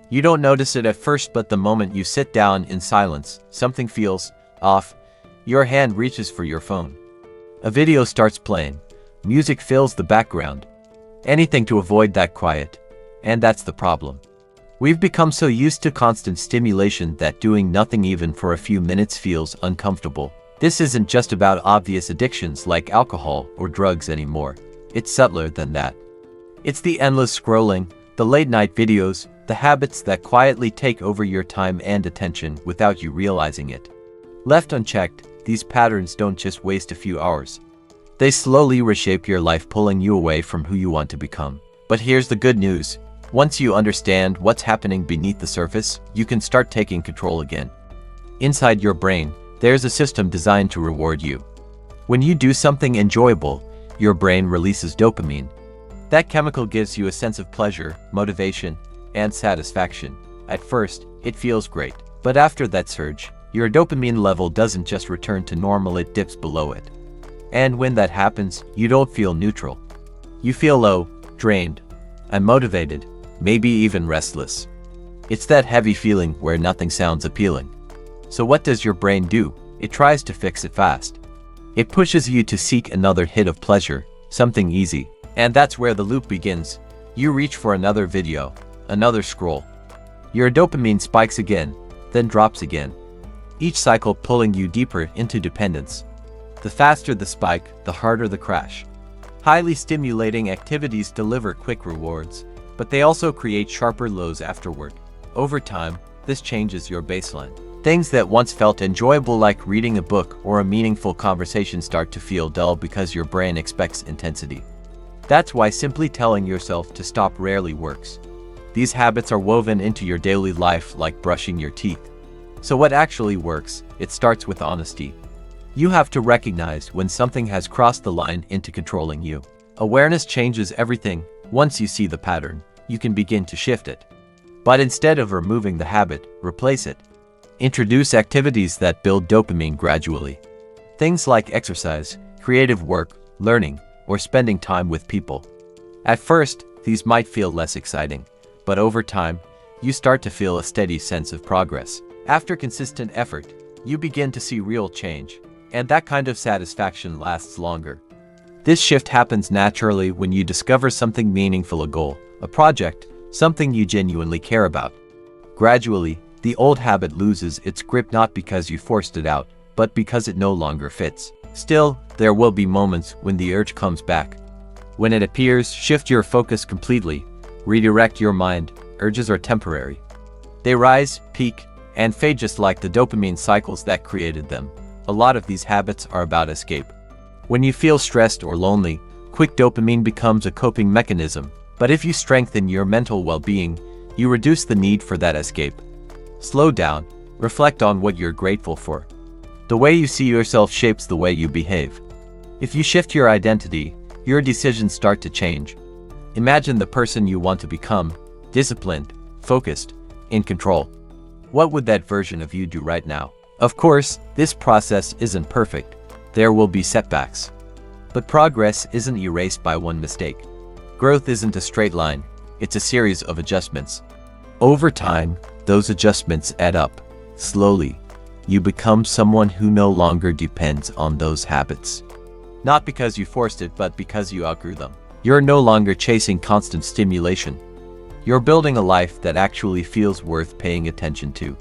You don't notice it at first, but the moment you sit down in silence, something feels off. Your hand reaches for your phone. A video starts playing. Music fills the background. Anything to avoid that quiet. And that's the problem. We've become so used to constant stimulation that doing nothing even for a few minutes feels uncomfortable. This isn't just about obvious addictions like alcohol or drugs anymore. It's subtler than that. It's the endless scrolling, the late-night videos, the habits that quietly take over your time and attention without you realizing it. Left unchecked, these patterns don't just waste a few hours. They slowly reshape your life, pulling you away from who you want to become. But here's the good news. Once you understand what's happening beneath the surface, you can start taking control again. Inside your brain, there's a system designed to reward you. When you do something enjoyable, your brain releases dopamine. That chemical gives you a sense of pleasure, motivation, and satisfaction. At first, it feels great. But after that surge, your dopamine level doesn't just return to normal, it dips below it. And when that happens, you don't feel neutral. You feel low, drained, unmotivated, maybe even restless. It's that heavy feeling where nothing sounds appealing. So what does your brain do? It tries to fix it fast. It pushes you to seek another hit of pleasure, something easy. And that's where the loop begins. You reach for another video, another scroll. Your dopamine spikes again, then drops again. Each cycle pulling you deeper into dependence. The faster the spike, the harder the crash. Highly stimulating activities deliver quick rewards, but they also create sharper lows afterward. Over time, this changes your baseline. Things that once felt enjoyable, like reading a book or a meaningful conversation, start to feel dull because your brain expects intensity. That's why simply telling yourself to stop rarely works. These habits are woven into your daily life like brushing your teeth. So what actually works? It starts with honesty. You have to recognize when something has crossed the line into controlling you. Awareness changes everything. Once you see the pattern, you can begin to shift it. But instead of removing the habit, replace it. Introduce activities that build dopamine gradually. Things like exercise, creative work, learning, or spending time with people. At first, these might feel less exciting, but over time, you start to feel a steady sense of progress. After consistent effort, you begin to see real change, and that kind of satisfaction lasts longer. This shift happens naturally when you discover something meaningful, a goal, a project, something you genuinely care about. Gradually, the old habit loses its grip, not because you forced it out, but because it no longer fits. Still, there will be moments when the urge comes back. When it appears, shift your focus completely. Redirect your mind. Urges are temporary. They rise, peak, and fade just like the dopamine cycles that created them. A lot of these habits are about escape. When you feel stressed or lonely, quick dopamine becomes a coping mechanism. But if you strengthen your mental well-being, you reduce the need for that escape. Slow down. Reflect on what you're grateful for. The way you see yourself shapes the way you behave. If you shift your identity, your decisions start to change. Imagine the person you want to become: disciplined, focused, in control. What would that version of you do right now? Of course, this process isn't perfect. There will be setbacks. But progress isn't erased by one mistake. Growth isn't a straight line. It's a series of adjustments. Over time, those adjustments add up. Slowly, you become someone who no longer depends on those habits. Not because you forced it, but because you outgrew them. You're no longer chasing constant stimulation. You're building a life that actually feels worth paying attention to.